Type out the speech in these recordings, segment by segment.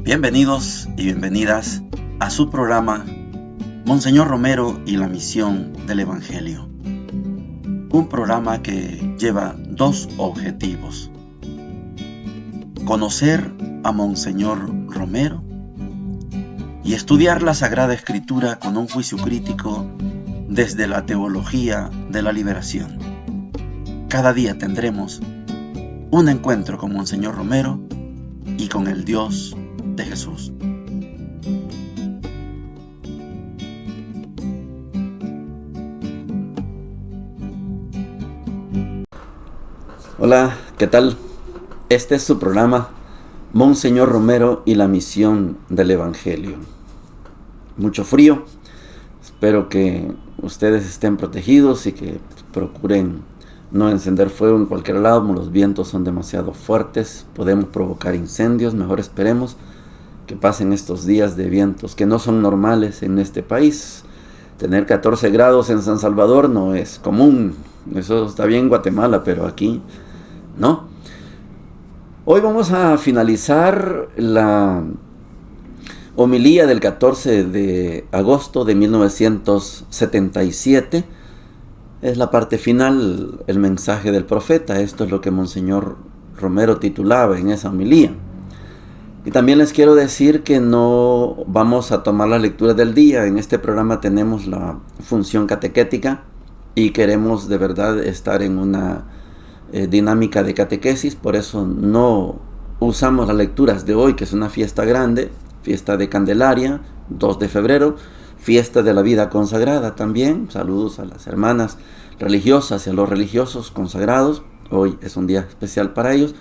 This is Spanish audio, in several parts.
Bienvenidos y bienvenidas a su programa Monseñor Romero y la misión del Evangelio. Un programa que lleva dos objetivos: conocer a Monseñor Romero y estudiar la Sagrada Escritura con un juicio crítico desde la teología de la liberación. Cada día tendremos un encuentro con Monseñor Romero y con el Dios de Jesús. Hola, ¿qué tal? Este es su programa Monseñor Romero y la misión del Evangelio. Mucho frío. Espero que ustedes estén protegidos y que procuren no encender fuego en cualquier lado. Los vientos son demasiado fuertes, podemos provocar incendios. Mejor esperemos que pasen estos días de vientos que no son normales en este país. Tener 14 grados en San Salvador no es común. Eso está bien en Guatemala, pero aquí no. Hoy vamos a finalizar la homilía del 14 de agosto de 1977. Es la parte final, el mensaje del profeta. Esto es lo que Monseñor Romero titulaba en esa homilía. Y también les quiero decir que no vamos a tomar las lecturas del día. En este programa tenemos la función catequética y queremos de verdad estar en una dinámica de catequesis. Por eso no usamos las lecturas de hoy, que es una fiesta grande, fiesta de Candelaria, 2 de febrero, fiesta de la vida consagrada también. Saludos a las hermanas religiosas y a los religiosos consagrados. Hoy es un día especial para ellos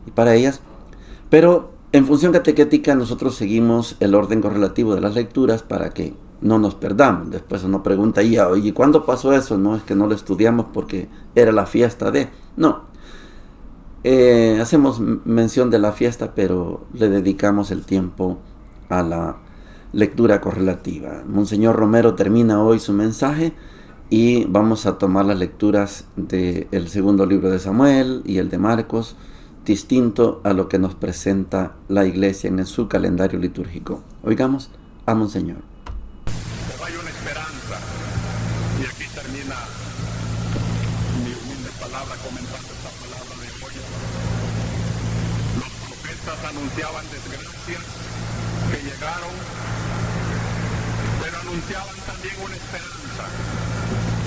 y para ellas. Pero en función catequética nosotros seguimos el orden correlativo de las lecturas para que no nos perdamos. Después uno pregunta, oye, ¿cuándo pasó eso? No es que no lo estudiamos porque era la fiesta de... No. Hacemos mención de la fiesta, pero le dedicamos el tiempo a la lectura correlativa. Monseñor Romero termina hoy su mensaje y vamos a tomar las lecturas del segundo libro de Samuel y el de Marcos, distinto a lo que nos presenta la Iglesia en su calendario litúrgico. Oigamos a Monseñor. Pero hay una esperanza, y aquí termina mi humilde palabra comentando esta palabra de hoy. Los profetas anunciaban desgracias que llegaron, pero anunciaban también una esperanza.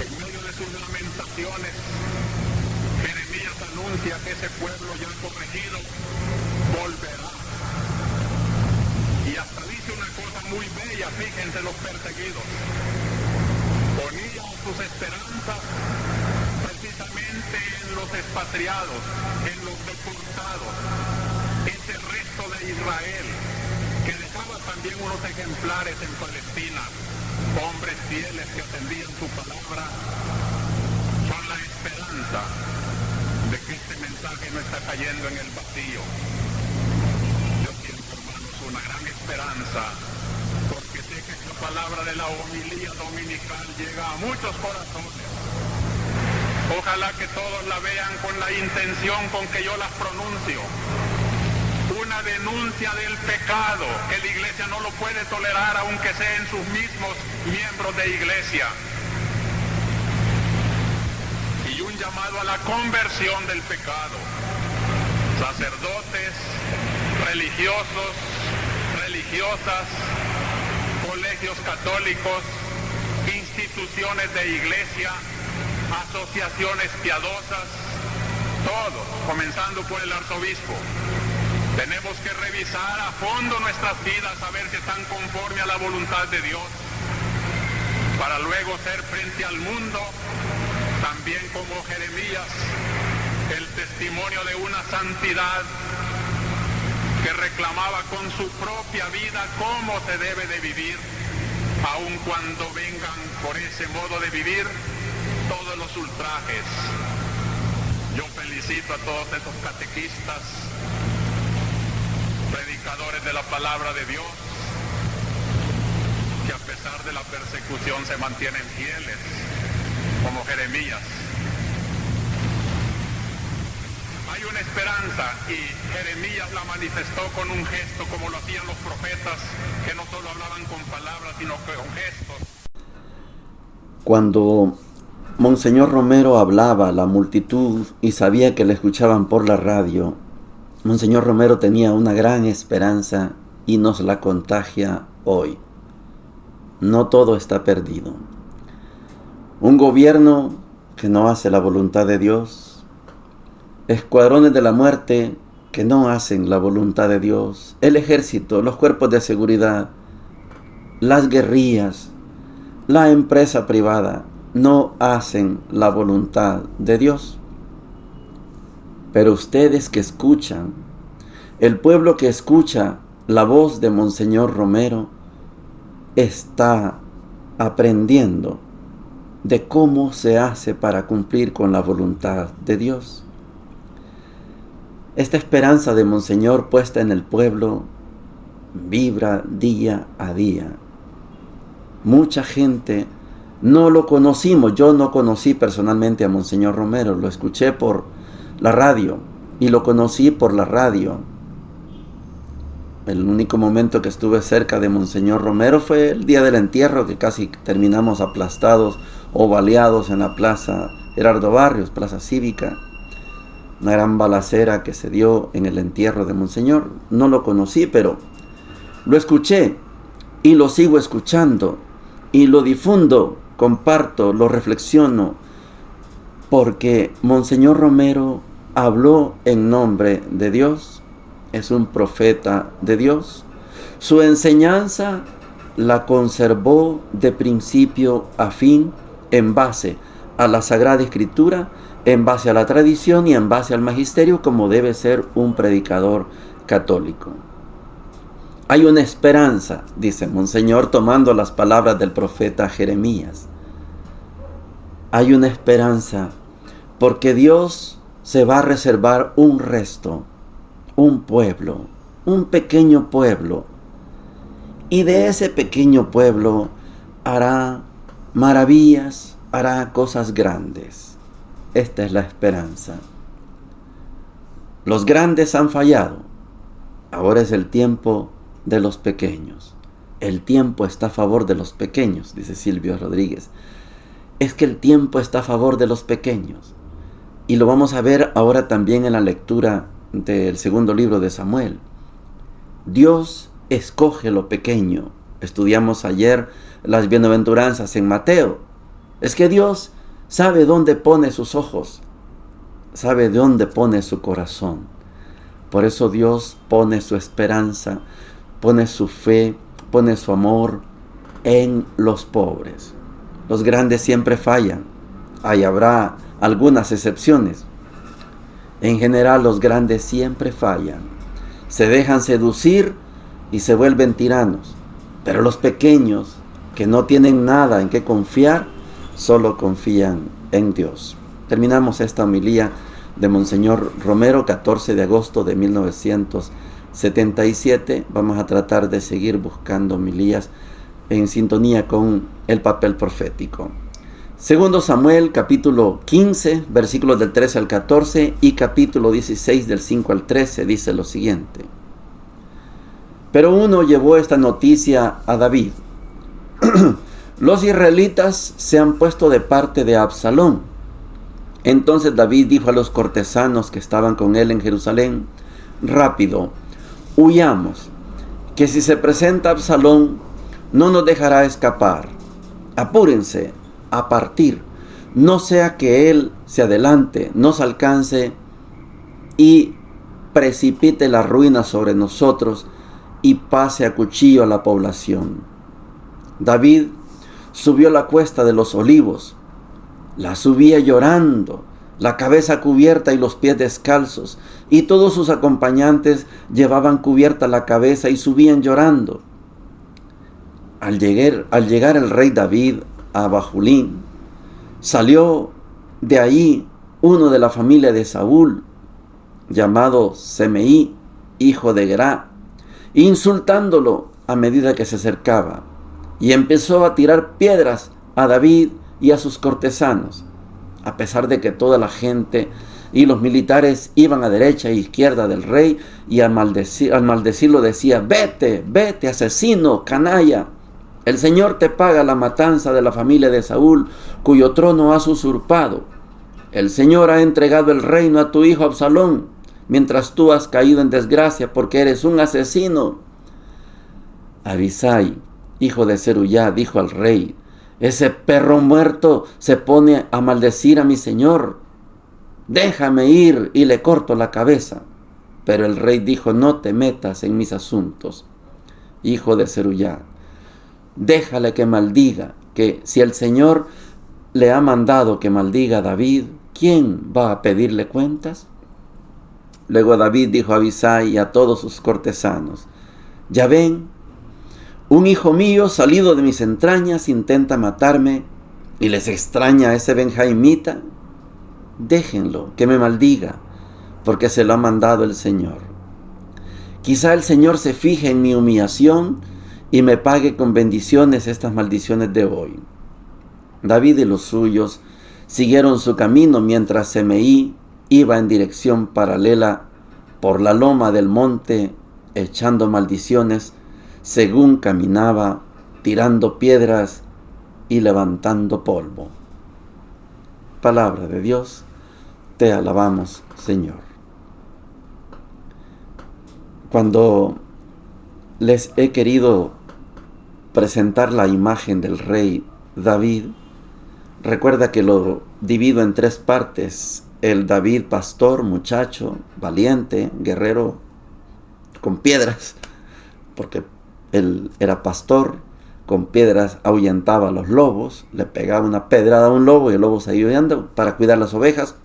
En medio de sus lamentaciones, Jeremías anuncia que ese pueblo ya corregido volverá. Y hasta dice una cosa muy bella, fíjense, los perseguidos ponían sus esperanzas precisamente en los expatriados, en los deportados, ese resto de Israel que dejaba también unos ejemplares en Palestina, hombres fieles que atendían su palabra. Son la esperanza de que este mensaje no está cayendo en el vacío. Yo siento, hermanos, una gran esperanza, porque sé que esta palabra de la homilía dominical llega a muchos corazones. Ojalá que todos la vean con la intención con que yo las pronuncio. Una denuncia del pecado que la Iglesia no lo puede tolerar, aunque sea en sus mismos miembros de Iglesia. Y un llamado a la conversión del pecado. Sacerdotes, religiosos, religiosas, colegios católicos, instituciones de Iglesia, asociaciones piadosas, todos, comenzando por el arzobispo. Tenemos que revisar a fondo nuestras vidas, a ver si están conforme a la voluntad de Dios, para luego ser frente al mundo, también como Jeremías, el testimonio de una santidad que reclamaba con su propia vida cómo se debe de vivir, aun cuando vengan por ese modo de vivir todos los ultrajes. Yo felicito a todos esos catequistas, predicadores de la palabra de Dios, que a pesar de la persecución se mantienen fieles, como Jeremías. Hay una esperanza y Jeremías la manifestó con un gesto como lo hacían los profetas, que no solo hablaban con palabras, sino con gestos. Cuando Monseñor Romero hablaba a la multitud y sabía que le escuchaban por la radio, Monseñor Romero tenía una gran esperanza y nos la contagia hoy. No todo está perdido. Un gobierno que no hace la voluntad de Dios, escuadrones de la muerte que no hacen la voluntad de Dios, el ejército, los cuerpos de seguridad, las guerrillas, la empresa privada, no hacen la voluntad de Dios. Pero ustedes que escuchan, el pueblo que escucha la voz de Monseñor Romero, está aprendiendo de cómo se hace para cumplir con la voluntad de Dios. Esta esperanza de Monseñor puesta en el pueblo vibra día a día. Mucha gente no lo conocimos. Yo no conocí personalmente a Monseñor Romero, lo escuché por la radio y lo conocí por la radio. El único momento que estuve cerca de Monseñor Romero fue el día del entierro, que casi terminamos aplastados o baleados en la plaza Gerardo Barrios, plaza cívica. Una gran balacera que se dio en el entierro de Monseñor. No lo conocí, pero lo escuché y lo sigo escuchando y lo difundo, comparto, lo reflexiono, porque Monseñor Romero habló en nombre de Dios. Es un profeta de Dios. Su enseñanza la conservó de principio a fin en base a la Sagrada Escritura, en base a la tradición y en base al magisterio, como debe ser un predicador católico. Hay una esperanza, dice Monseñor, tomando las palabras del profeta Jeremías. Hay una esperanza porque Dios se va a reservar un resto, un pueblo, un pequeño pueblo, y de ese pequeño pueblo hará maravillas, hará cosas grandes. Esta es la esperanza. Los grandes han fallado. Ahora es el tiempo de los pequeños. El tiempo está a favor de los pequeños, dice Silvio Rodríguez. Es que el tiempo está a favor de los pequeños. Y lo vamos a ver ahora también en la lectura del segundo libro de Samuel. Dios escoge lo pequeño. Estudiamos ayer las bienaventuranzas en Mateo. Es que Dios sabe dónde pone sus ojos, sabe dónde pone su corazón. Por eso Dios pone su esperanza, pone su fe, pone su amor en los pobres. Los grandes siempre fallan. Ahí habrá algunas excepciones. En general, los grandes siempre fallan. Se dejan seducir y se vuelven tiranos. Pero los pequeños, que no tienen nada en qué confiar, solo confían en Dios. Terminamos esta homilía de Monseñor Romero, 14 de agosto de 1977. Vamos a tratar de seguir buscando homilías en sintonía con el papel profético. Segundo Samuel, capítulo 15, versículos del 13 al 14 y capítulo 16 del 5 al 13, dice lo siguiente. Pero uno llevó esta noticia a David. Los israelitas se han puesto de parte de Absalón. Entonces David dijo a los cortesanos que estaban con él en Jerusalén: rápido, huyamos, que si se presenta Absalón, no nos dejará escapar. Apúrense a partir, no sea que él se adelante, nos alcance y precipite la ruina sobre nosotros y pase a cuchillo a la población. David subió la cuesta de los Olivos, la subía llorando, la cabeza cubierta y los pies descalzos, y todos sus acompañantes llevaban cubierta la cabeza y subían llorando. Al llegar el rey David a Bajulín, salió de ahí uno de la familia de Saúl, llamado Semeí, hijo de Gerá, insultándolo a medida que se acercaba, y empezó a tirar piedras a David y a sus cortesanos, a pesar de que toda la gente y los militares iban a derecha e izquierda del rey, y al maldecirlo decía: vete, vete, asesino, canalla. El Señor te paga la matanza de la familia de Saúl, cuyo trono has usurpado. El Señor ha entregado el reino a tu hijo Absalón, mientras tú has caído en desgracia porque eres un asesino. Abisai, hijo de Zeruyá, dijo al rey: ese perro muerto se pone a maldecir a mi señor. Déjame ir y le corto la cabeza. Pero el rey dijo: no te metas en mis asuntos, hijo de Zeruyá. Déjale que maldiga, que si el Señor le ha mandado que maldiga a David, ¿quién va a pedirle cuentas? Luego David dijo a Abisai y a todos sus cortesanos: ya ven, un hijo mío salido de mis entrañas intenta matarme, y les extraña a ese benjaimita. Déjenlo, que me maldiga, porque se lo ha mandado el Señor. Quizá el Señor se fije en mi humillación y me pague con bendiciones estas maldiciones de hoy. David y los suyos siguieron su camino mientras Semeí iba en dirección paralela por la loma del monte, echando maldiciones según caminaba, tirando piedras y levantando polvo. Palabra de Dios, te alabamos, Señor. Cuando les he querido presentar la imagen del rey David, recuerda que lo divido en tres partes: el David pastor, muchacho, valiente, guerrero con piedras, porque él era pastor, con piedras ahuyentaba a los lobos, le pegaba una pedrada a un lobo y el lobo se iba huyendo para cuidar las ovejas,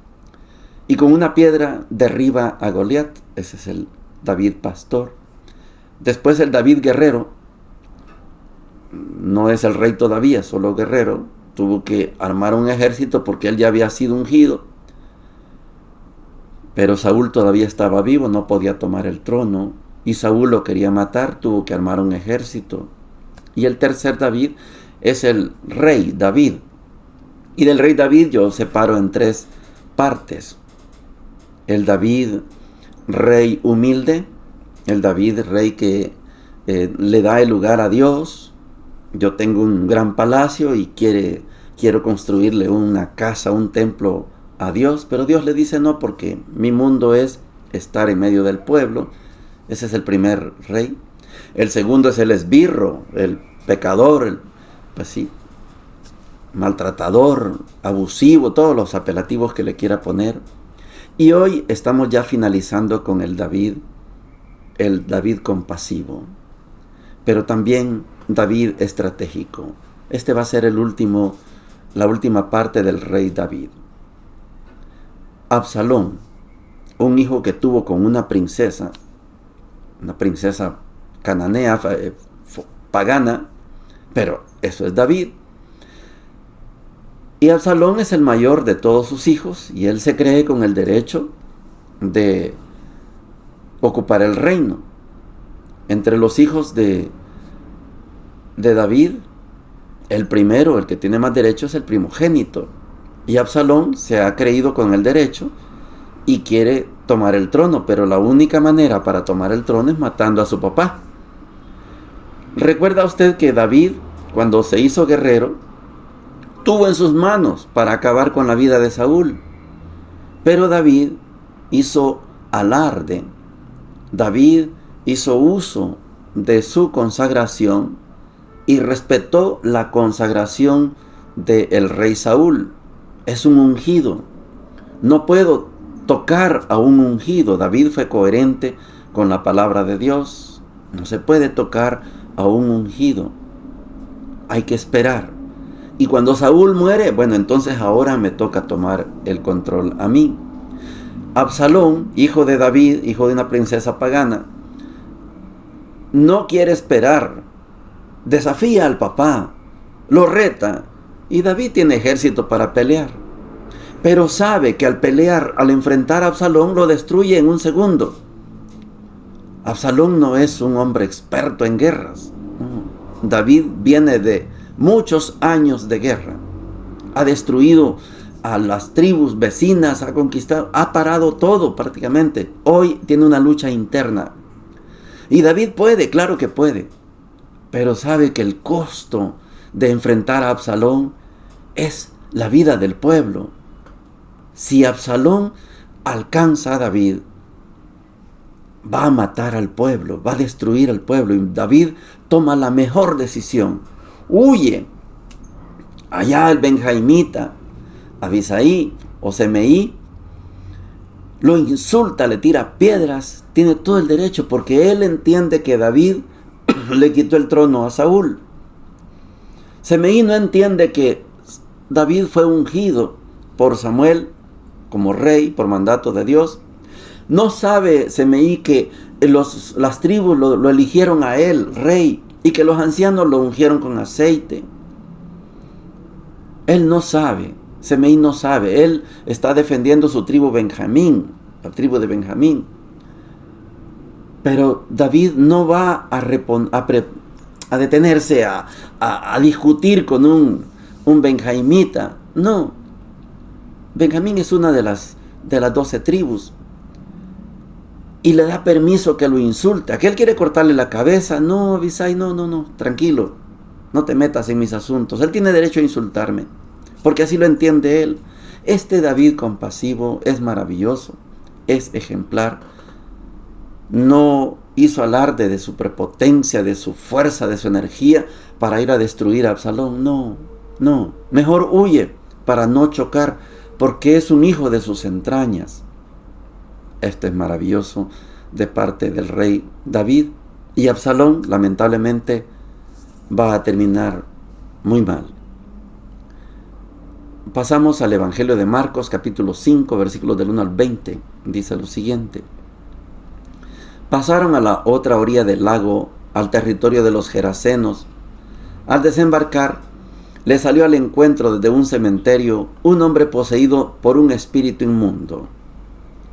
y con una piedra derriba a Goliat. Ese es el David pastor. Después el David guerrero, no es el rey todavía, solo guerrero, tuvo que armar un ejército porque él ya había sido ungido, pero Saúl todavía estaba vivo, no podía tomar el trono, y Saúl lo quería matar, tuvo que armar un ejército. Y el tercer David es el rey David. Y del rey David yo separo en tres partes: el David rey humilde, el David rey que le da el lugar a Dios. Yo tengo un gran palacio y quiero construirle una casa, un templo a Dios, pero Dios le dice no, porque mi mundo es estar en medio del pueblo. Ese es el primer rey. El segundo es el esbirro, el pecador, maltratador, abusivo, todos los apelativos que le quiera poner. Y hoy estamos ya finalizando con el David compasivo, pero también David estratégico. Este va a ser la última parte del rey David. Absalón, un hijo que tuvo con una princesa cananea, pagana, pero eso es David. Y Absalón es el mayor de todos sus hijos, y él se cree con el derecho de ocupar el reino. Entre los hijos de David, el primero, el que tiene más derecho, es el primogénito. Y Absalón se ha creído con el derecho y quiere tomar el trono, pero la única manera para tomar el trono es matando a su papá. ¿Recuerda usted que David, cuando se hizo guerrero, tuvo en sus manos para acabar con la vida de Saúl? Pero David hizo alarde. David hizo uso de su consagración y respetó la consagración del rey Saúl. Es un ungido. No puedo tocar a un ungido. David fue coherente con la palabra de Dios. No se puede tocar a un ungido. Hay que esperar. Y cuando Saúl muere, bueno, entonces ahora me toca tomar el control a mí. Absalón, hijo de David, hijo de una princesa pagana, no quiere esperar. Desafía al papá, lo reta, y David tiene ejército para pelear. Pero sabe que al pelear, al enfrentar a Absalón, lo destruye en un segundo. Absalón no es un hombre experto en guerras. David viene de muchos años de guerra. Ha destruido a las tribus vecinas, ha conquistado, ha parado todo prácticamente. Hoy tiene una lucha interna. Y David puede, claro que puede, pero sabe que el costo de enfrentar a Absalón es la vida del pueblo. Si Absalón alcanza a David, va a matar al pueblo, va a destruir al pueblo. Y David toma la mejor decisión. Huye. Allá el benjaimita, Abisai o Semeí, lo insulta, le tira piedras. Tiene todo el derecho porque él entiende que David le quitó el trono a Saúl. Semeí no entiende que David fue ungido por Samuel como rey por mandato de Dios. No sabe Semeí que las tribus lo eligieron a él rey y que los ancianos lo ungieron con aceite. Él no sabe, Semeí no sabe. Él está defendiendo su tribu Benjamín, la tribu de Benjamín. Pero David no va a detenerse a discutir con un benjaimita. No. Benjamín es una de las 12 tribus. Y le da permiso que lo insulte. ¿Que él quiere cortarle la cabeza? No, Abisai, no, tranquilo. No te metas en mis asuntos. Él tiene derecho a insultarme, porque así lo entiende él. Este David compasivo es maravilloso, es ejemplar. No hizo alarde de su prepotencia, de su fuerza, de su energía para ir a destruir a Absalón. No. Mejor huye para no chocar, porque es un hijo de sus entrañas. Esto es maravilloso de parte del rey David. Y Absalón, lamentablemente, va a terminar muy mal. Pasamos al Evangelio de Marcos, capítulo 5, versículos del 1 al 20. Dice lo siguiente. Pasaron a la otra orilla del lago, al territorio de los Gerasenos. Al desembarcar, le salió al encuentro desde un cementerio un hombre poseído por un espíritu inmundo.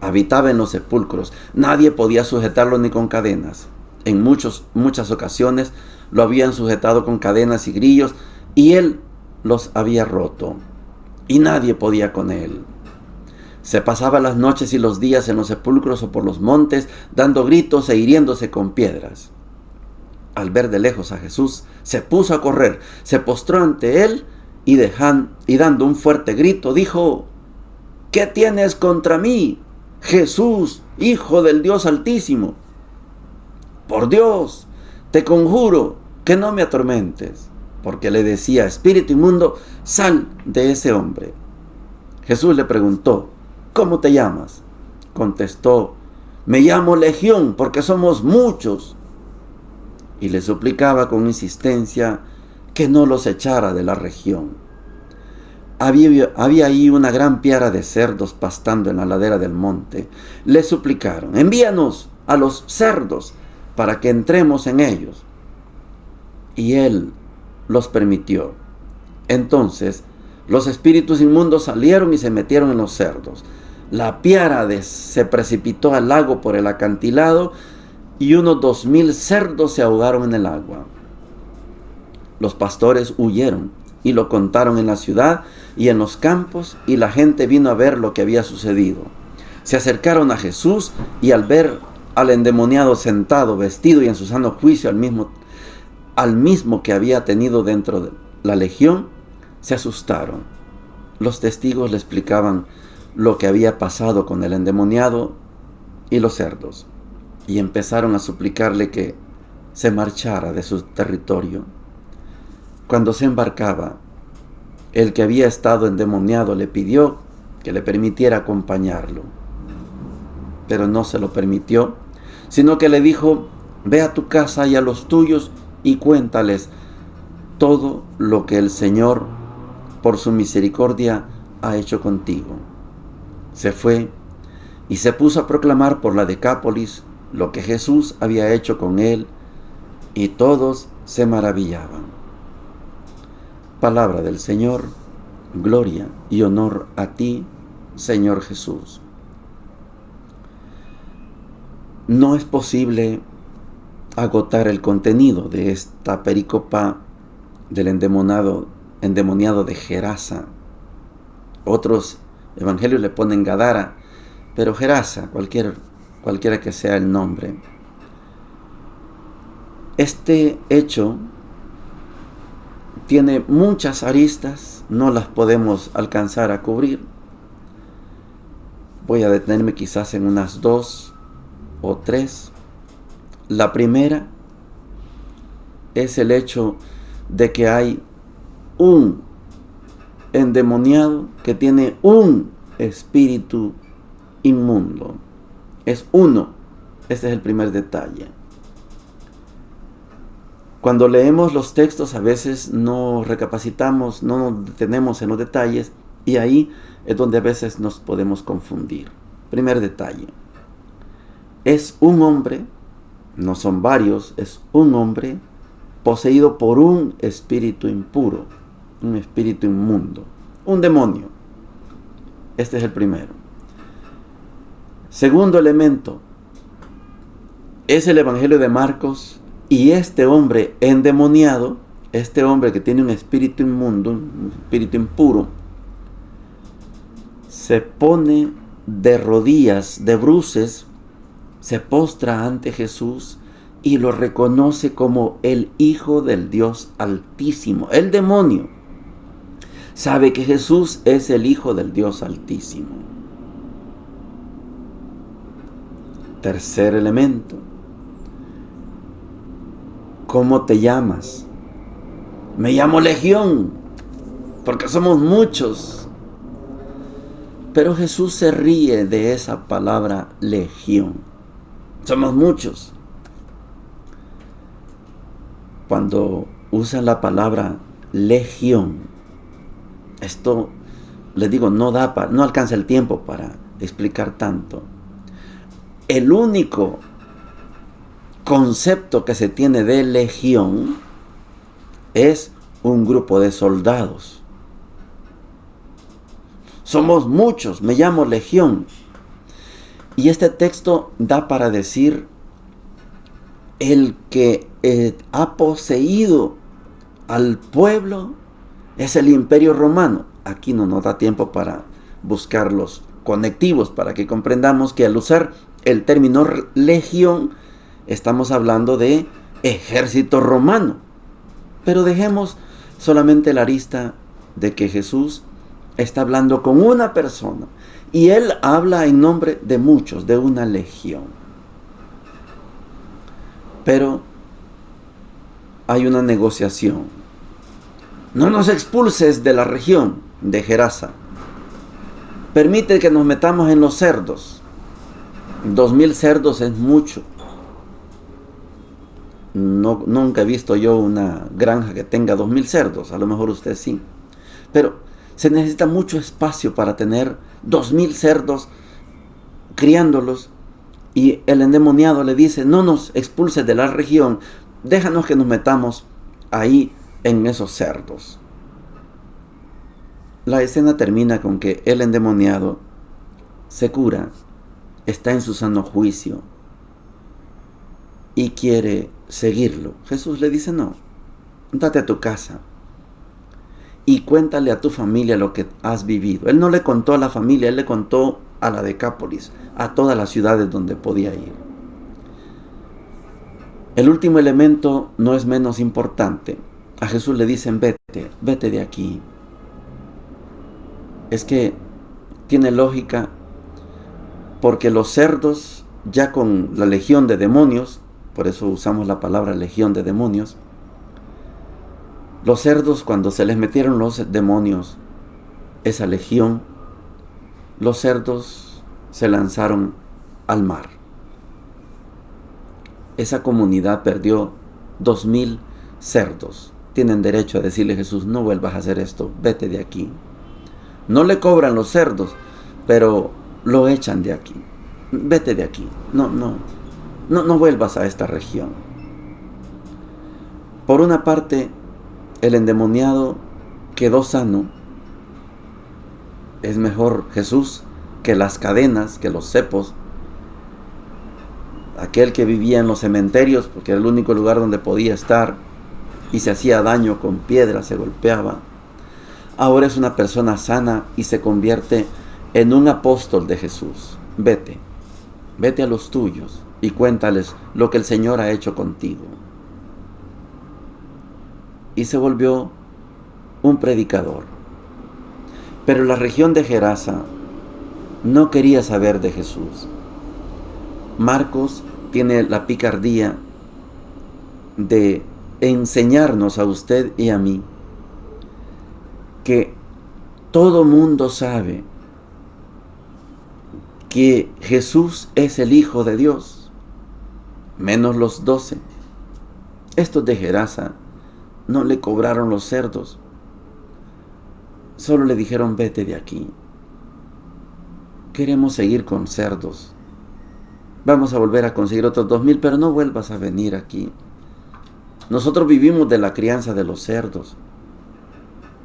Habitaba en los sepulcros. Nadie podía sujetarlo ni con cadenas. En muchas ocasiones lo habían sujetado con cadenas y grillos, y él los había roto, y nadie podía con él. Se pasaba las noches y los días en los sepulcros o por los montes, dando gritos e hiriéndose con piedras. Al ver de lejos a Jesús, se puso a correr, se postró ante él y dando un fuerte grito, dijo: ¿Qué tienes contra mí, Jesús, Hijo del Dios Altísimo? Por Dios, te conjuro que no me atormentes. Porque le decía: espíritu inmundo, sal de ese hombre. Jesús le preguntó: ¿cómo te llamas? Contestó: me llamo Legión, porque somos muchos. Y le suplicaba con insistencia que no los echara de la región. Había ahí una gran piara de cerdos pastando en la ladera del monte. Le suplicaron: envíanos a los cerdos para que entremos en ellos. Y él los permitió. Entonces los espíritus inmundos salieron y se metieron en los cerdos. La piara se precipitó al lago por el acantilado y unos 2000 cerdos se ahogaron en el agua. Los pastores huyeron y lo contaron en la ciudad y en los campos, y la gente vino a ver lo que había sucedido. Se acercaron a Jesús y al ver al endemoniado sentado, vestido y en su sano juicio, al mismo que había tenido dentro de la legión, se asustaron. Los testigos le explicaban lo que había pasado con el endemoniado y los cerdos, y empezaron a suplicarle que se marchara de su territorio. Cuando se embarcaba, el que había estado endemoniado le pidió que le permitiera acompañarlo, pero no se lo permitió, sino que le dijo: ve a tu casa y a los tuyos y cuéntales todo lo que el Señor, por su misericordia, ha hecho contigo. Se fue y se puso a proclamar por la Decápolis lo que Jesús había hecho con él, y todos se maravillaban. Palabra del Señor. Gloria y honor a ti, Señor Jesús. No es posible agotar el contenido de esta pericopa del endemoniado de Gerasa. Otros evangelios le ponen Gadara, pero Gerasa, cualquiera que sea el nombre. Este hecho tiene muchas aristas, no las podemos alcanzar a cubrir. Voy a detenerme quizás en unas 2 o 3. La primera es el hecho de que hay un endemoniado que tiene un espíritu inmundo. Es uno. Ese es el primer detalle. Cuando leemos los textos a veces no recapacitamos, no nos detenemos en los detalles, y ahí es donde a veces nos podemos confundir. Primer detalle. Es un hombre, no son varios, es un hombre poseído por un espíritu impuro, un espíritu inmundo, un demonio. Este es el primero. Segundo elemento, es el Evangelio de Marcos, y este hombre endemoniado, este hombre que tiene un espíritu inmundo, un espíritu impuro, se pone de rodillas, de bruces, se postra ante Jesús y lo reconoce como el Hijo del Dios Altísimo. El demonio sabe que Jesús es el Hijo del Dios Altísimo. Tercer elemento. ¿Cómo te llamas? Me llamo Legión, porque somos muchos. Pero Jesús se ríe de esa palabra legión. Somos muchos. Cuando usa la palabra legión, esto, les digo, no alcanza el tiempo para explicar tanto. El único concepto que se tiene de legión es un grupo de soldados. Somos muchos, me llamo Legión. Y este texto da para decir el que ha poseído al pueblo es el Imperio Romano. Aquí no nos da tiempo para buscar los conectivos para que comprendamos que al usar el término legión estamos hablando de ejército romano. Pero dejemos solamente la arista de que Jesús está hablando con una persona y él habla en nombre de muchos, de una legión. Pero hay una negociación. No nos expulses de la región de Gerasa. Permite que nos metamos en los cerdos. 2000 cerdos es mucho. Nunca he visto yo una granja que tenga 2000 cerdos. A lo mejor usted sí. Pero se necesita mucho espacio para tener 2000 cerdos criándolos. Y el endemoniado le dice, no nos expulses de la región, déjanos que nos metamos ahí en esos cerdos. La escena termina con que el endemoniado se cura, está en su sano juicio y quiere seguirlo. Jesús le dice, no, date a tu casa y cuéntale a tu familia lo que has vivido. Él no le contó a la familia, él le contó a la Decápolis, a todas las ciudades donde podía ir. El último elemento no es menos importante. A Jesús le dicen, vete de aquí. Es que tiene lógica, porque los cerdos, ya con la legión de demonios, por eso usamos la palabra legión de demonios, los cerdos, cuando se les metieron los demonios, esa legión, los cerdos se lanzaron al mar. Esa comunidad perdió 2000 cerdos. Tienen derecho a decirle a Jesús, no vuelvas a hacer esto, vete de aquí. No le cobran los cerdos, pero lo echan de aquí. Vete de aquí. No vuelvas a esta región. Por una parte, el endemoniado quedó sano. Es mejor Jesús que las cadenas, que los cepos. Aquel que vivía en los cementerios, porque era el único lugar donde podía estar, y se hacía daño con piedras, se golpeaba. Ahora es una persona sana y se convierte en un apóstol de Jesús. Vete a los tuyos y cuéntales lo que el Señor ha hecho contigo. Y se volvió un predicador. Pero la región de Gerasa no quería saber de Jesús. Marcos tiene la picardía de enseñarnos a usted y a mí que todo mundo sabe que Jesús es el Hijo de Dios, menos los 12. Estos de Gerasa no le cobraron los cerdos, solo le dijeron: vete de aquí, queremos seguir con cerdos, vamos a volver a conseguir otros 2,000, pero no vuelvas a venir aquí. Nosotros vivimos de la crianza de los cerdos,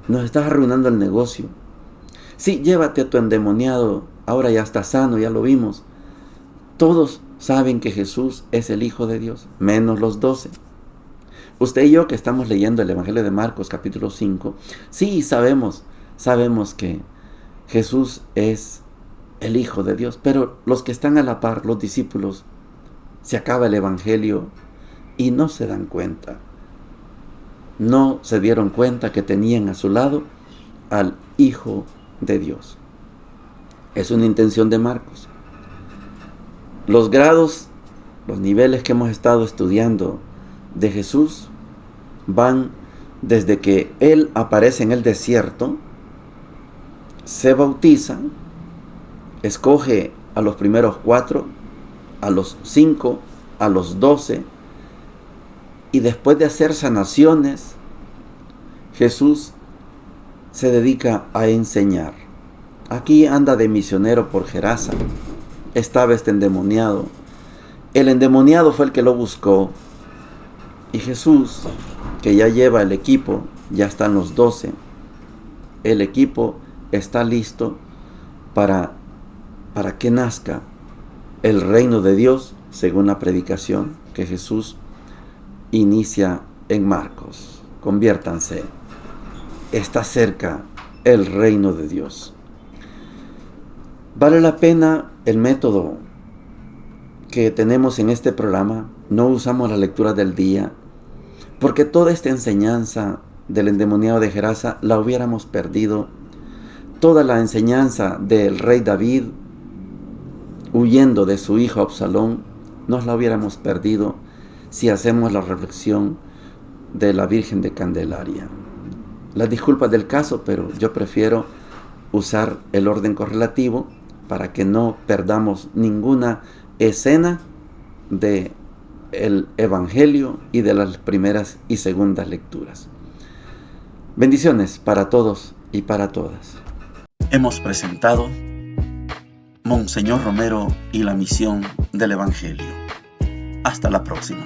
nos estás arruinando el negocio. Sí, llévate a tu endemoniado, ahora ya está sano, ya lo vimos. Todos saben que Jesús es el Hijo de Dios, menos los 12. Usted y yo que estamos leyendo el Evangelio de Marcos capítulo 5, sí sabemos que Jesús es el Hijo de Dios, pero los que están a la par, los discípulos, se acaba el Evangelio y no se dan cuenta. No se dieron cuenta que tenían a su lado al Hijo de Dios. Es una intención de Marcos. Los grados, los niveles que hemos estado estudiando de Jesús van desde que Él aparece en el desierto, se bautiza, escoge a los primeros 4, a los 5, a los 12, y después de hacer sanaciones, Jesús se dedica a enseñar. Aquí anda de misionero por Gerasa. Estaba este endemoniado. El endemoniado fue el que lo buscó. Y Jesús, que ya lleva el equipo, ya están los 12. El equipo está listo para que nazca el reino de Dios, según la predicación que Jesús inicia en Marcos. Conviértanse. Está cerca el reino de Dios. Vale la pena el método que tenemos en este programa. No usamos la lectura del día, porque toda esta enseñanza del endemoniado de Gerasa la hubiéramos perdido. Toda la enseñanza del rey David huyendo de su hijo Absalón, nos la hubiéramos perdido si hacemos la reflexión de la Virgen de Candelaria. Las disculpas del caso, pero yo prefiero usar el orden correlativo para que no perdamos ninguna escena de el Evangelio y de las primeras y segundas lecturas. Bendiciones para todos y para todas. Hemos presentado Monseñor Romero y la misión del Evangelio. Hasta la próxima.